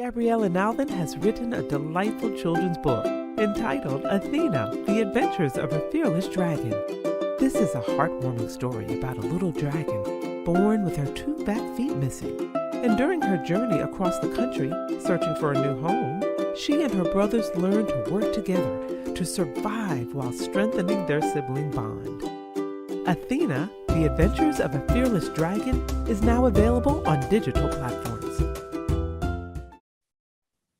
Gabriella Alvin has written a delightful children's book entitled Athena, The Adventures of a Fearless Dragon. This is a heartwarming story about a little dragon born with her two back feet missing. And during her journey across the country, searching for a new home, she and her brothers learn to work together to survive while strengthening their sibling bond. Athena, The Adventures of a Fearless Dragon is now available on digital platforms.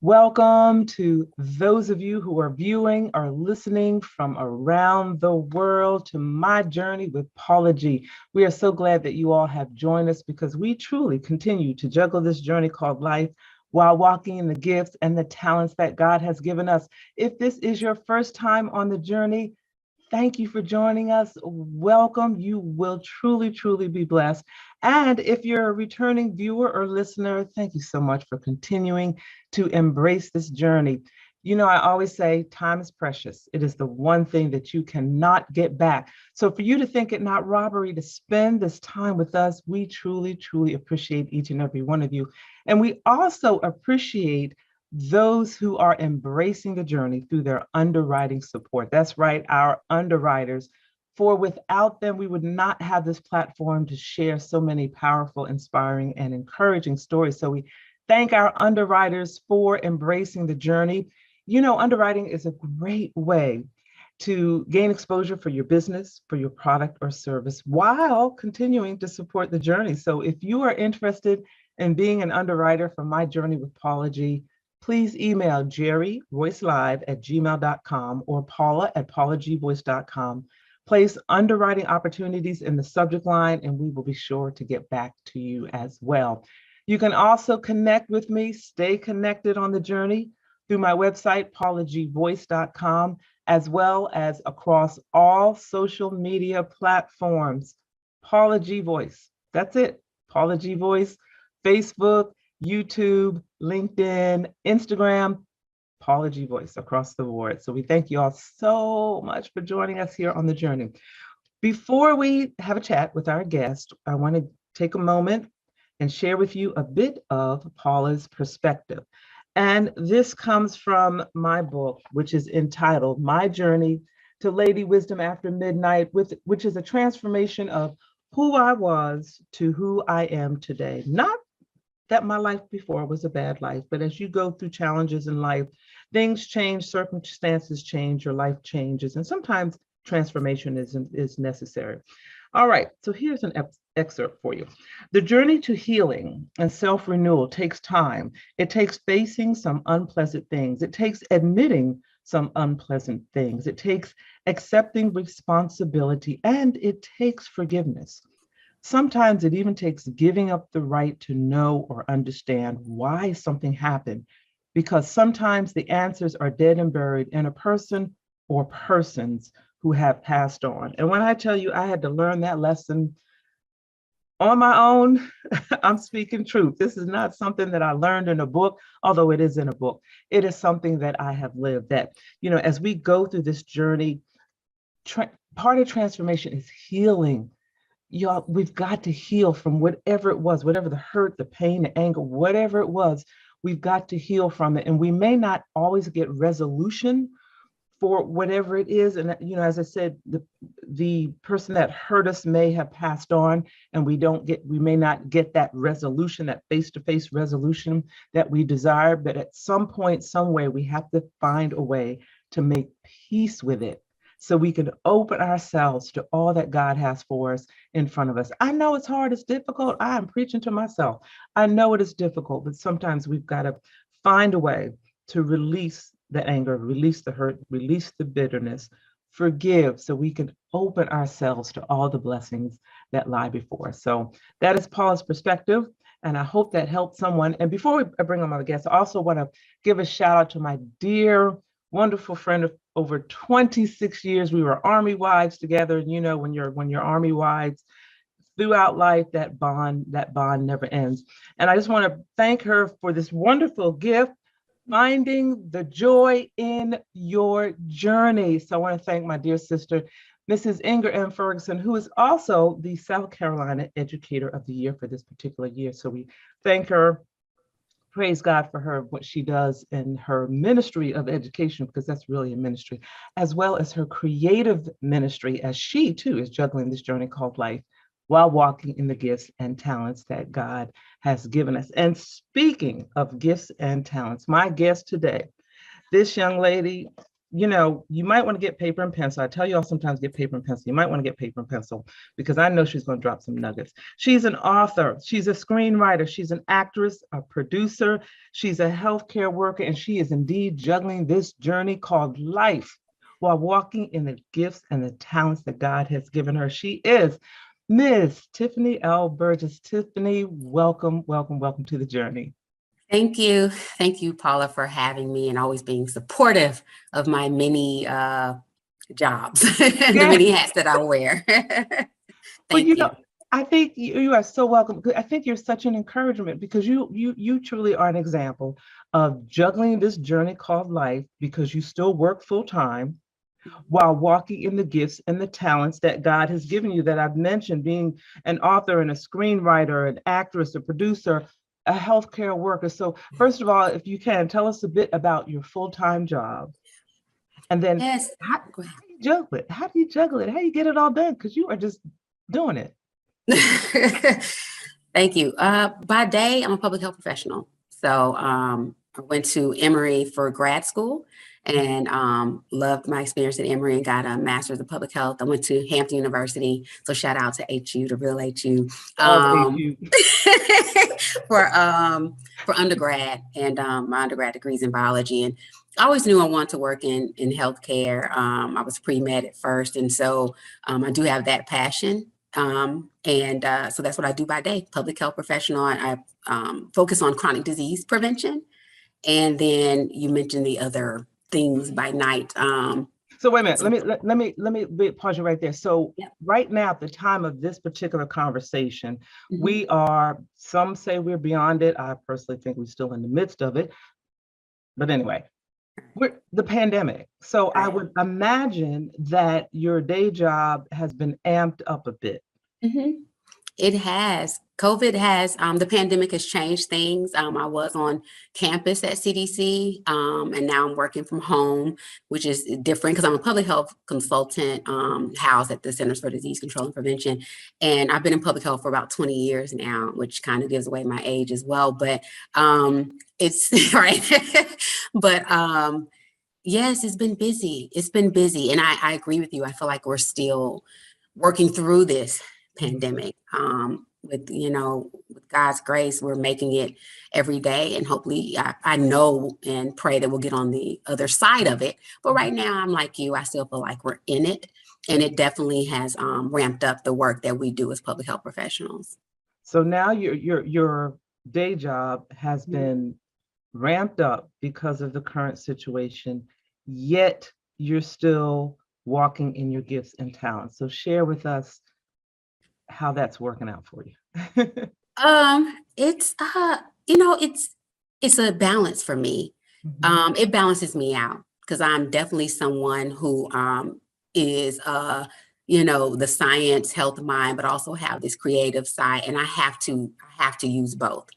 Welcome to those of you who are viewing or listening from around the world to my journey with Paula G. We are so glad that you all have joined us because we truly continue to juggle this journey called life while walking in the gifts and the talents that God has given us. If this is your first time on the journey, thank you for joining us. Welcome. You will truly, truly be blessed. And if you're a returning viewer or listener, thank you so much for continuing to embrace this journey. You know, I always say time is precious. It is the one thing that you cannot get back. So for you to think it not robbery to spend this time with us, we truly, truly appreciate each and every one of you. And we also appreciate those who are embracing the journey through their underwriting support. That's right, our underwriters. For without them, we would not have this platform to share so many powerful, inspiring, and encouraging stories. So we thank our underwriters for embracing the journey. You know, underwriting is a great way to gain exposure for your business, for your product or service, while continuing to support the journey. So if you are interested in being an underwriter for My Journey with Paula G, please email jerryroycelive@gmail.com or paula@paulagvoice.com. Place underwriting opportunities in the subject line, and we will be sure to get back to you as well. You can also connect with me, stay connected on the journey through my website, paulagvoice.com, as well as across all social media platforms. Paula G Voice. That's it. Paula G Voice, Facebook, YouTube, LinkedIn, Instagram, Paula G Voice across the board. So we thank you all so much for joining us here on the journey. Before we have a chat with our guest, I want to take a moment and share with you a bit of Paula's perspective. And this comes from my book, which is entitled My Journey to Lady Wisdom After Midnight, which is a transformation of who I was to who I am today. Not that my life before was a bad life, but as you go through challenges in life, things change, circumstances change, your life changes, and sometimes transformation is necessary. All right, so here's an excerpt for you. The journey to healing and self-renewal takes time. It takes facing some unpleasant things. It takes admitting some unpleasant things. It takes accepting responsibility, and it takes forgiveness. Sometimes it even takes giving up the right to know or understand why something happened, because sometimes the answers are dead and buried in a person or persons who have passed on. And when I tell you I had to learn that lesson on my own, I'm speaking truth. This is not something that I learned in a book, although it is in a book. It is something that I have lived, that, you know, as we go through this journey, part of transformation is healing. Y'all, we've got to heal from whatever it was, whatever the hurt, the pain, the anger, whatever it was, we've got to heal from it. And we may not always get resolution for whatever it is. And, you know, as I said, the person that hurt us may have passed on, and we may not get that resolution, that face-to-face resolution that we desire. But at some point, some way, we have to find a way to make peace with it, so we can open ourselves to all that God has for us in front of us. I know it's hard, it's difficult. I am preaching to myself. I know it is difficult, but sometimes we've got to find a way to release the anger, release the hurt, release the bitterness, forgive, so we can open ourselves to all the blessings that lie before us. So that is Paula's perspective, and I hope that helped someone. And before I bring on my guests, I also want to give a shout out to my dear, wonderful friend of over 26 years. We were Army wives together. And you know, when you're Army wives throughout life, that bond never ends. And I just want to thank her for this wonderful gift, finding the joy in your journey. So I want to thank my dear sister, Mrs. Inger M. Ferguson, who is also the South Carolina Educator of the Year for this particular year. So we thank her praise God for her, what she does in her ministry of education, because that's really a ministry, as well as her creative ministry, as she too is juggling this journey called life while walking in the gifts and talents that God has given us. And speaking of gifts and talents, my guest today, this young lady, you might want to get paper and pencil. I tell you all sometimes get paper and pencil. You might want to get paper and pencil because I know she's going to drop some nuggets. She's an author. She's a screenwriter. She's an actress, a producer. She's a healthcare worker, and she is indeed juggling this journey called life while walking in the gifts and the talents that God has given her. She is Ms. Tiffany Elle Burgess. Tiffany, welcome, welcome, welcome to the journey. Thank you. Thank you, Paula, for having me and always being supportive of my many jobs, the many hats that I wear. Thank you. I think you are so welcome. I think you're such an encouragement because you truly are an example of juggling this journey called life because you still work full time while walking in the gifts and the talents that God has given you that I've mentioned, being an author and a screenwriter, an actress, a producer, a healthcare worker. So first of all, if you can, tell us a bit about your full-time job. And then how do you juggle it? How do you juggle it? How do you get it all done? Because you are just doing it. Thank you. By day, I'm a public health professional. So I went to Emory for grad school and loved my experience at Emory and got a master's of public health. I went to Hampton University. So shout out to HU, the real HU. For undergrad and my undergrad degrees in biology. And I always knew I wanted to work in healthcare. I was pre-med at first. And so I do have that passion. So that's what I do by day, public health professional. I focus on chronic disease prevention. And then you mentioned the other things by night. So wait a minute, let me pause you right there. So right now, at the time of this particular conversation, we are, some say we're beyond it. I personally think we're still in the midst of it. But anyway, we're the pandemic. So I would imagine that your day job has been amped up a bit. It has. COVID has, the pandemic has changed things. I was on campus at CDC, and now I'm working from home, which is different because I'm a public health consultant housed at the Centers for Disease Control and Prevention. And I've been in public health for about 20 years now, which kind of gives away my age as well. But it's right. But yes, it's been busy. It's been busy. And I agree with you. I feel like we're still working through this pandemic. With God's grace, we're making it every day, and hopefully I know and pray that we'll get on the other side of it. But right now, I'm like you, I still feel like we're in it, and it definitely has ramped up the work that we do as public health professionals. So now your day job has been ramped up because of the current situation, yet you're still walking in your gifts and talents. So share with us how that's working out for you. It's it's a balance for me. It balances me out because I'm definitely someone who is the science health mind, but also have this creative side, and I have to use both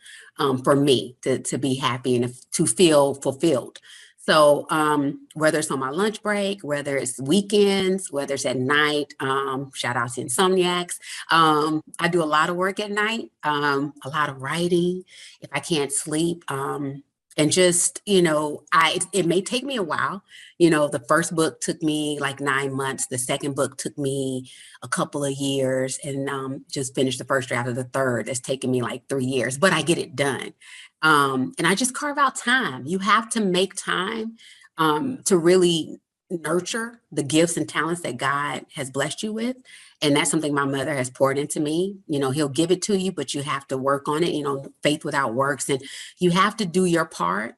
for me to be happy and to feel fulfilled. So whether it's on my lunch break, whether it's weekends, whether it's at night, shout out to insomniacs. I do a lot of work at night, a lot of writing if I can't sleep. And just, it may take me a while. The first book took me like 9 months. The second book took me a couple of years, and just finished the first draft of the third. It's taken me like 3 years, but I get it done. And I just carve out time. You have to make time to really nurture the gifts and talents that God has blessed you with. And that's something my mother has poured into me. He'll give it to you, but you have to work on it, faith without works. And you have to do your part.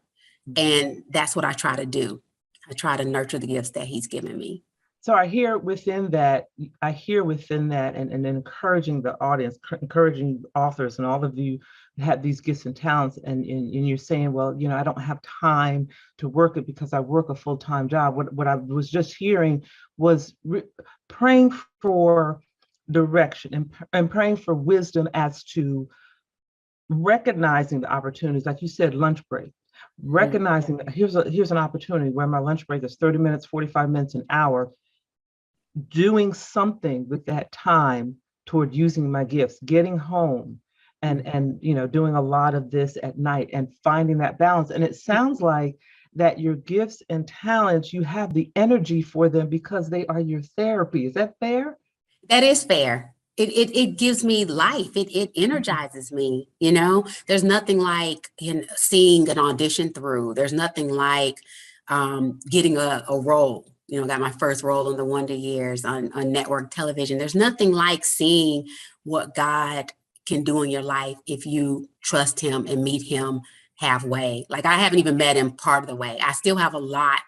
And that's what I try to do. I try to nurture the gifts that he's given me. So I hear within that and encouraging the audience, encouraging authors, and all of you have these gifts and talents, and you're saying, well, I don't have time to work it because I work a full-time job. What I was just hearing was praying for direction and praying for wisdom as to recognizing the opportunities, like you said, lunch break, recognizing that here's an opportunity where my lunch break is 30 minutes, 45 minutes, an hour, doing something with that time toward using my gifts, getting home and doing a lot of this at night and finding that balance. And it sounds like that your gifts and talents, you have the energy for them because they are your therapy. Is that fair? That is fair. It gives me life. It energizes me. There's nothing like seeing an audition through. There's nothing like getting a role. Got my first role on the Wonder Years on network television. There's nothing like seeing what God can do in your life if you trust him and meet him halfway. Like, I haven't even met him part of the way. I still have a lot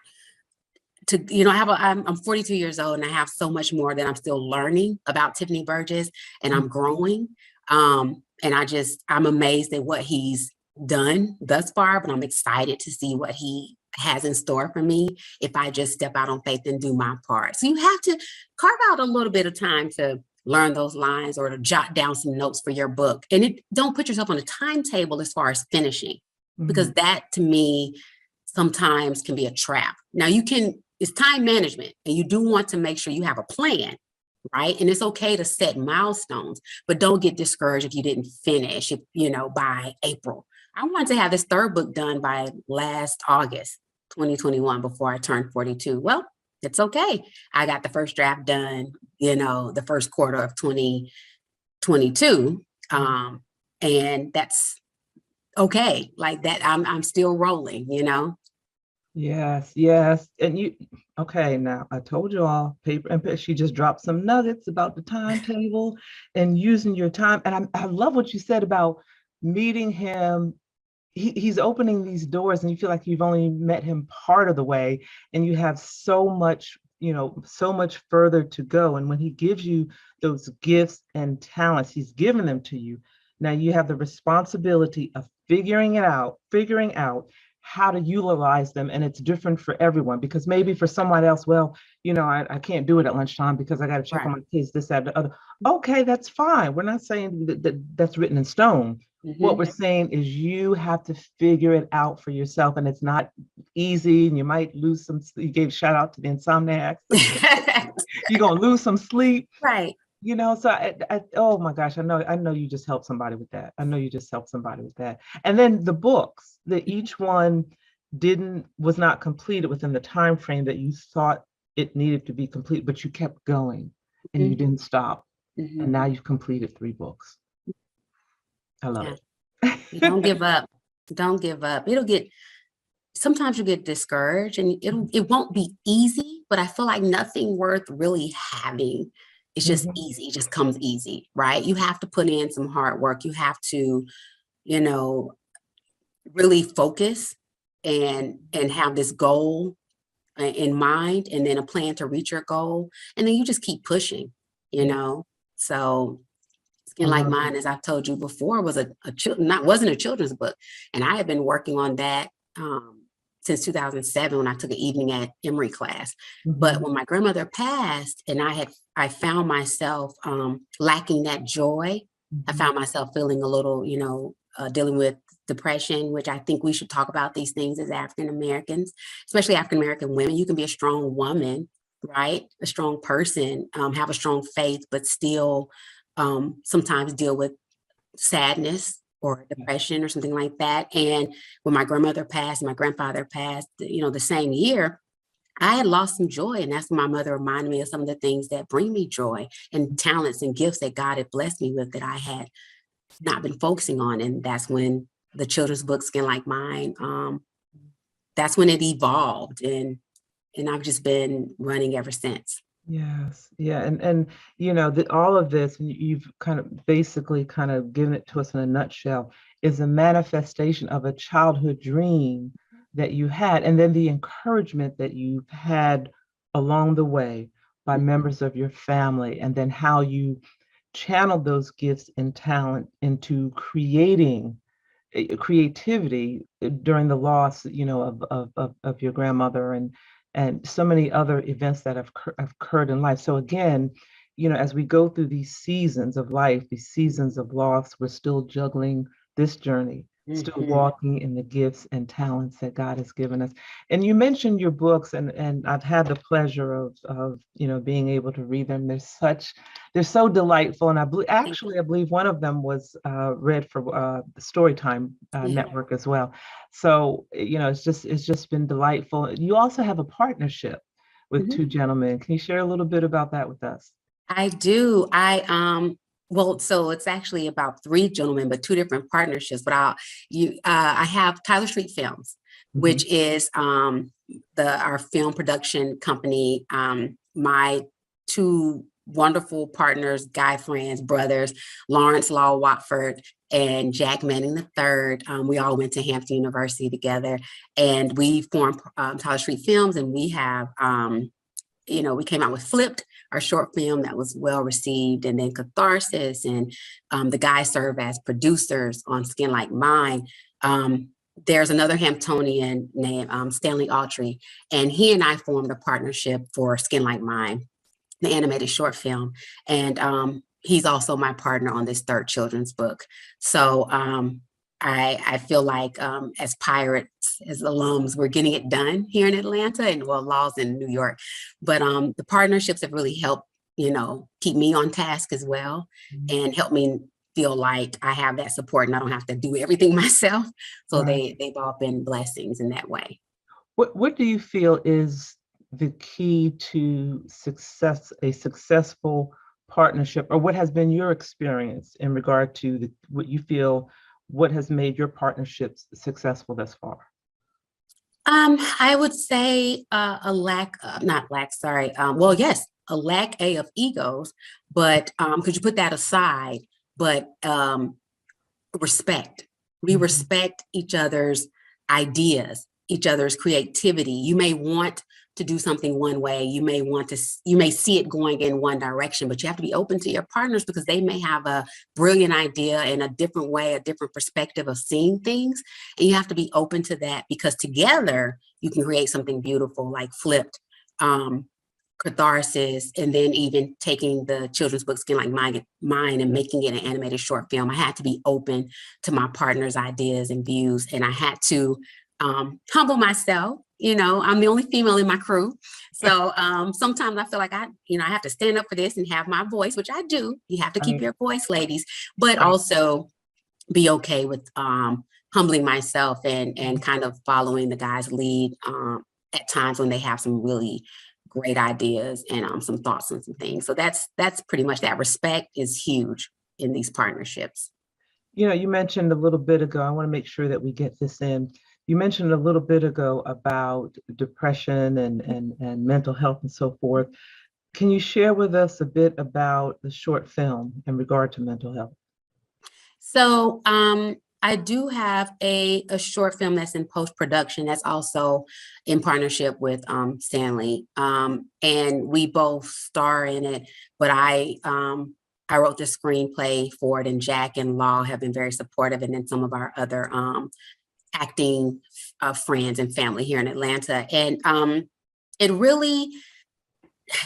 to, I'm 42 years old and I have so much more that I'm still learning about Tiffany Burgess, and I'm growing. And I'm amazed at what he's done thus far, but I'm excited to see what he has in store for me if I just step out on faith and do my part. So you have to carve out a little bit of time to learn those lines or to jot down some notes for your book. And don't put yourself on a timetable as far as finishing, because that to me sometimes can be a trap. Now it's time management, and you do want to make sure you have a plan, right? And it's okay to set milestones, but don't get discouraged if you didn't finish, by April. I wanted to have this third book done by last August, 2021, before I turned 42. Well, it's okay. I got the first draft done, the first quarter of 2022. And that's okay. Like that, I'm still rolling, Yes. And okay, now I told you all, paper and pen. She just dropped some nuggets about the timetable and using your time. And I love what you said about meeting him. He's opening these doors and you feel like you've only met him part of the way, and you have so much further to go. And when he gives you those gifts and talents, he's given them to you. Now you have the responsibility of figuring out how to utilize them. And it's different for everyone, because maybe for someone else, well, I can't do it at lunchtime because I got to check on my kids, this, that, the other. Okay, that's fine. We're not saying that's written in stone. What we're saying is you have to figure it out for yourself, and it's not easy, and you might lose some. You gave shout out to the insomniacs. You're gonna lose some sleep, right? So oh my gosh, I know you just helped somebody with that. And then the books, that each one was not completed within the time frame that you thought it needed to be complete, but you kept going and you didn't stop. And now you've completed 3 books. I love it. Don't give up. Don't give up. Sometimes you get discouraged, and it won't be easy, but I feel like nothing worth really having. It's just easy. It just comes easy, right? You have to put in some hard work. You have to, really focus and have this goal in mind, and then a plan to reach your goal. And then you just keep pushing, So Skin Like Mine, as I've told you before, wasn't a children's book. And I had been working on that since 2007 when I took an evening at Emory class. But when my grandmother passed and I found myself lacking that joy, I found myself feeling a little, dealing with depression, which I think we should talk about these things as African Americans, especially African American women. You can be a strong woman, right? A strong person, have a strong faith, but still sometimes deal with sadness or depression or something like that. And when my grandmother passed, my grandfather passed, the same year, I had lost some joy. And that's when my mother reminded me of some of the things that bring me joy and talents and gifts that God had blessed me with that I had not been focusing on. And that's when the children's book, Skin Like Mine, that's when it evolved. And I've just been running ever since. Yes. Yeah. And all of this, you've kind of basically kind of given it to us in a nutshell, is a manifestation of a childhood dream that you had, and then the encouragement that you've had along the way by members of your family, and then how you channeled those gifts and talent into creating creativity during the loss, of your grandmother, and so many other events that have occurred in life. So again, as we go through these seasons of life, these seasons of loss, we're still juggling this journey, still Mhm. walking in the gifts and talents that God has given us. And you mentioned your books, and I've had the pleasure of being able to read them. They're so delightful, and Thank I believe one of them was read for the Storytime you. Yeah. network as well. So it's just been delightful. You also have a partnership with Mhm. two gentlemen. Can you share a little bit about that with us? I do. Well, so it's actually about three gentlemen, but two different partnerships. But I have Tyler Street Films, Mhm. which is our film production company. My two wonderful partners, guy friends, brothers, Lawrence Law Watford and Jack Manning III. We all went to Hampton University together, and we formed Tyler Street Films, and we have. We came out with Flipped, our short film that was well received, and then Catharsis, and the guys serve as producers on Skin Like Mine. There's another Hamptonian named Stanley Autry, and he and I formed a partnership for Skin Like Mine, the animated short film, and he's also my partner on this third children's book. So I feel like as pirates, as alums, we're getting it done here in Atlanta, and well, Law's in New York. But the partnerships have really helped, keep me on task as well, and help me feel like I have that support and I don't have to do everything myself. So Right. they've all been blessings in that way. What do you feel is the key to a successful partnership, or what has been your experience in regard to what has made your partnerships successful thus far? I would say not lack, sorry. Well, yes, a lack of egos, but could you put that aside? But respect. We Mhm. respect each other's ideas, each other's creativity. You may want to do something one way. You may see it going in one direction, but you have to be open to your partners because they may have a brilliant idea and a different way, a different perspective of seeing things. And you have to be open to that because together you can create something beautiful like Flipped. Catharsis, and then even taking the children's book Skin Like Mine and making it an animated short film. I had to be open to my partner's ideas and views, and I had to humble myself. I'm the only female in my crew, so sometimes I feel like I have to stand up for this and have my voice, which I do. You have to keep Right. your voice, ladies, but Right. also be okay with humbling myself and kind of following the guys' lead at times when they have some really great ideas and some thoughts and some things. So that's pretty much that. Respect is huge in these partnerships. You mentioned a little bit ago, I want to make sure that we get this in. You mentioned a little bit ago about depression and mental health and so forth. Can you share with us a bit about the short film in regard to mental health? So I do have a short film that's in post-production that's also in partnership with Stanley. And we both star in it, but I wrote the screenplay for it, and Jack and Law have been very supportive, and then some of our other acting friends and family here in Atlanta. And it really,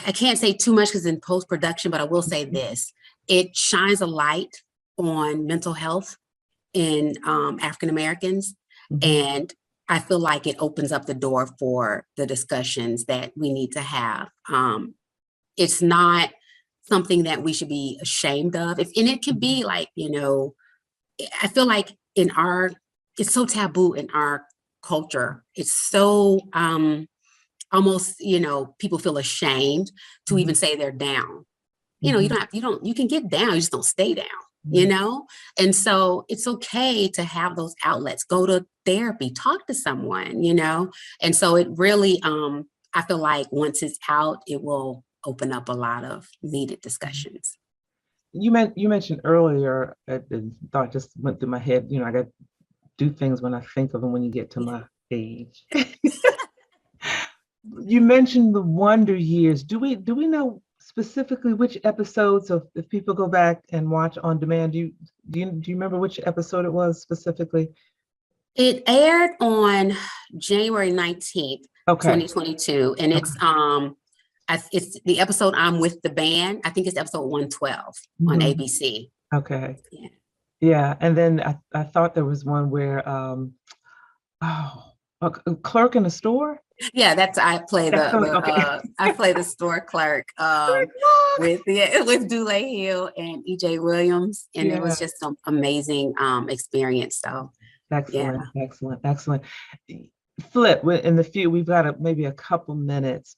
I can't say too much because in post-production, but I will say this, it shines a light on mental health in African Americans. Mhm. And I feel like it opens up the door for the discussions that we need to have. It's not something that we should be ashamed of. And it could be like, I feel like it's so taboo in our culture. It's so almost, people feel ashamed to even say they're down. Mhm. You can get down, you just don't stay down, Mhm. And so it's okay to have those outlets, go to therapy, talk to someone, And so it really, I feel like once it's out, it will open up a lot of needed discussions. You mentioned earlier, thought just went through my head, I got to do things when I think of them when you get to my age. You mentioned the Wonder Years. Do we know specifically which episodes of if people go back and watch on demand? Do you remember which episode it was specifically? It aired on January 19th, Okay. 2022, and Okay. it's the episode I'm with the band. I think it's episode 112 on Mhm. ABC. Okay. Yeah. Yeah. And then I thought there was one where, oh, a clerk in a store. Yeah, that's I play That's the okay. I play the store clerk with with Dule Hill and EJ Williams, and it was Yeah. just some amazing experience. So yeah. Excellent. Excellent. Excellent. Flip, in the few, we've got maybe a couple minutes.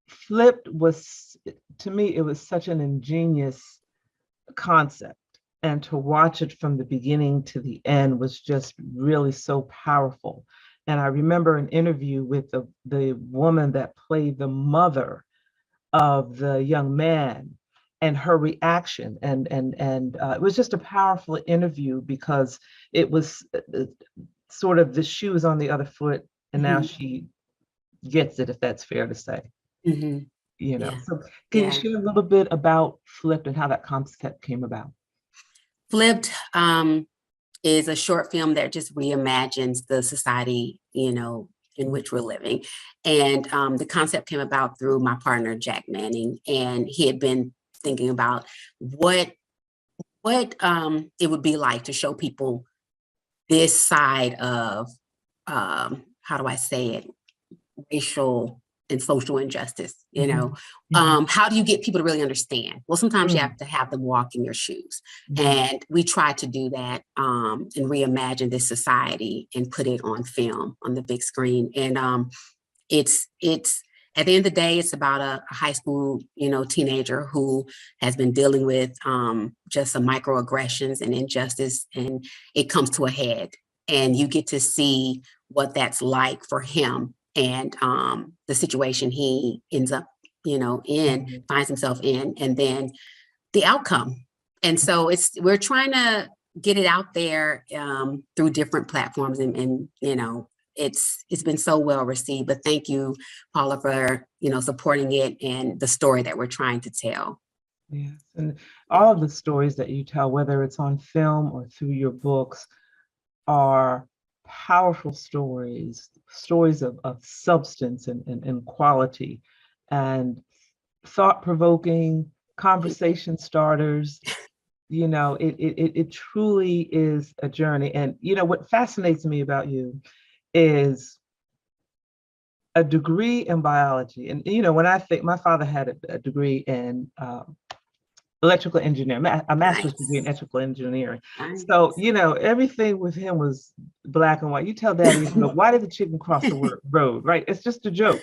Flipped was, to me, it was such an ingenious concept. And to watch it from the beginning to the end was just really so powerful. And I remember an interview with the woman that played the mother of the young man and her reaction. And it was just a powerful interview because it was sort of the shoes on the other foot. And now Mhm. she gets it, if that's fair to say. Mhm. You know, Yeah. so can you Yeah. share a little bit about Flipped and how that concept came about? Flipped is a short film that just reimagines the society, in which we're living. And the concept came about through my partner, Jack Manning, and he had been thinking about what it would be like to show people this side of how do I say it, racial and social injustice. Mhm, mhm, How do you get people to really understand? Well, sometimes you mm, have to have them walk in your shoes, mhm, and we try to do that and reimagine this society and put it on film on the big screen. And it's at the end of the day, it's about a high school, teenager who has been dealing with just some microaggressions and injustice, and it comes to a head. And you get to see what that's like for him and the situation he ends up, mhm. finds himself in, and then the outcome. And so we're trying to get it out there through different platforms, and it's been so well received. But thank you, Paula, for supporting it and the story that we're trying to tell. Yes, and all Yeah. of the stories that you tell, whether it's on film or through your books, are powerful stories, stories of substance and quality, and thought-provoking conversation starters. You know, it truly is a journey. And you know what fascinates me about you is a degree in biology. And you know, when I think my father had a degree in electrical engineering, a master's degree in Nice. electrical engineering. So, Nice. you know, everything with him was black and white. You tell daddy, why did the chicken cross the road, right? It's just a joke.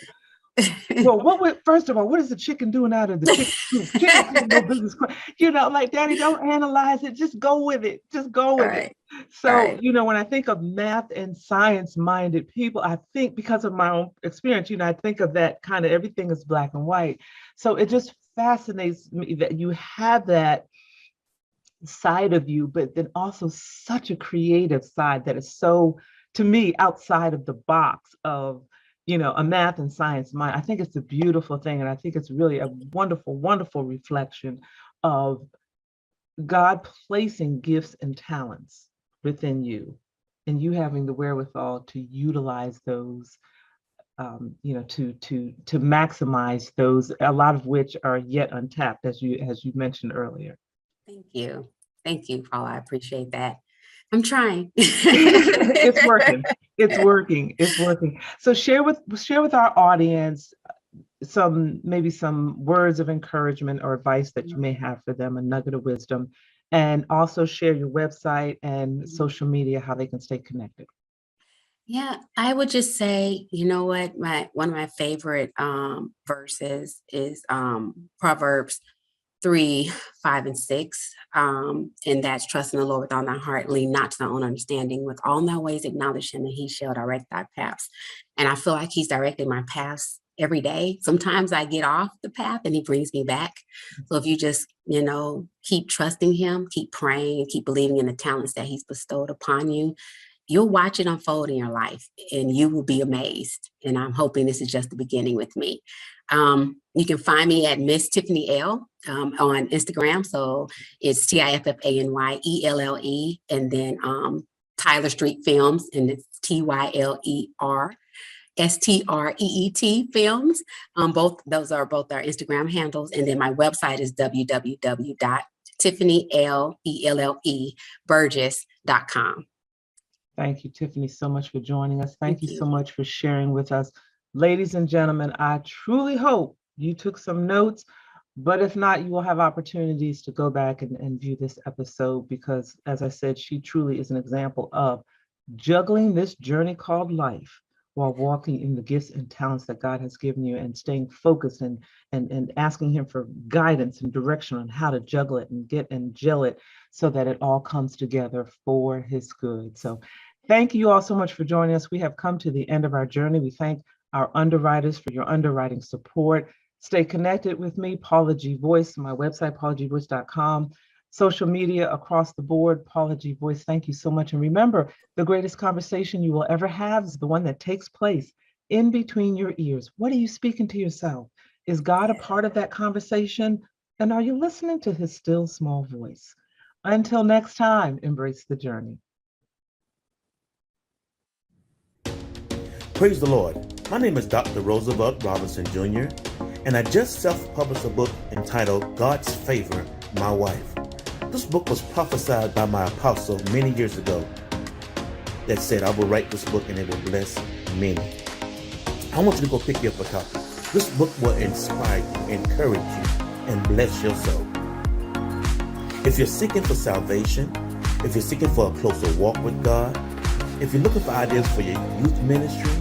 Well, first of all, what is the chicken doing out of the chicken coop? Chickens have no business. You know, like, daddy, don't analyze it. Just go with it. Just go All with it. right. All So, right. you know, when I think of math and science minded people, I think because of my own experience, you know, I think of that kind of everything is black and white. So it just fascinates me that you have that side of you, but then also such a creative side that is so, to me, outside of the box of, you know, a math and science mind. I think it's a beautiful thing. And I think it's really a wonderful, wonderful reflection of God placing gifts and talents within you and you having the wherewithal to utilize those, you know, to maximize those, a lot of which are yet untapped, as you mentioned earlier. Thank you. Thank you, Paula. I appreciate that. I'm trying. It's working. It's working. It's working. So share with our audience maybe some words of encouragement or advice that you may have for them, a nugget of wisdom, and also share your website and social media, how they can stay connected. Yeah, I would just say, you know what, my one of my favorite verses is Proverbs 3, 5, and 6. And that's trust in the Lord with all thy heart, lean not to thy own understanding, with all thy ways acknowledge him, and he shall direct thy paths. And I feel like he's directing my paths every day. Sometimes I get off the path and he brings me back. So if you just, keep trusting him, keep praying, and keep believing in the talents that he's bestowed upon you, you'll watch it unfold in your life and you will be amazed. And I'm hoping this is just the beginning with me. You can find me at Miss Tiffany Elle on Instagram. So it's Tiffanyelle, and then Tyler Street Films, and it's TYLERSTREET Films. Both those are both our Instagram handles. And then my website is www Tiffany Elle Burgess.com. Thank you, Tiffany, so much for joining us. Thank you you. so much for sharing with us. Ladies and gentlemen, I truly hope you took some notes, but if not, you will have opportunities to go back and view this episode because, as I said, she truly is an example of juggling this journey called life while walking in the gifts and talents that God has given you and staying focused and asking him for guidance and direction on how to juggle it and get and gel it so that it all comes together for his good. So thank you all so much for joining us. We have come to the end of our journey. We thank our underwriters for your underwriting support. Stay connected with me, Paula G. Voice, my website, paulagvoice.com. Social media across the board, Paula G. Voice. Thank you so much. And remember, the greatest conversation you will ever have is the one that takes place in between your ears. What are you speaking to yourself? Is God a part of that conversation? And are you listening to his still small voice? Until next time, embrace the journey. Praise the Lord. My name is Dr. Roosevelt Robinson Jr., and I just self-published a book entitled God's Favor, My Wife. This book was prophesied by my apostle many years ago that said, I will write this book and it will bless many. I want you to go pick you up a copy. This book will inspire you, encourage you, and bless your soul. If you're seeking for salvation, if you're seeking for a closer walk with God, if you're looking for ideas for your youth ministry,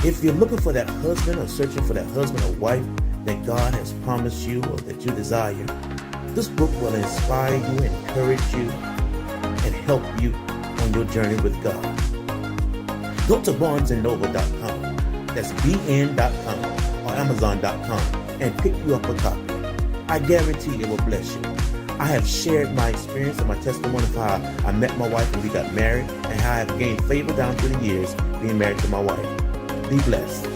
if you're looking for that husband or searching for that husband or wife that God has promised you or that you desire, this book will inspire you, encourage you, and help you on your journey with God. Go to barnesandnoble.com, that's bn.com or amazon.com, and pick you up a copy. I guarantee it will bless you. I have shared my experience and my testimony of how I met my wife and we got married and how I have gained favor down through the years being married to my wife. Be blessed.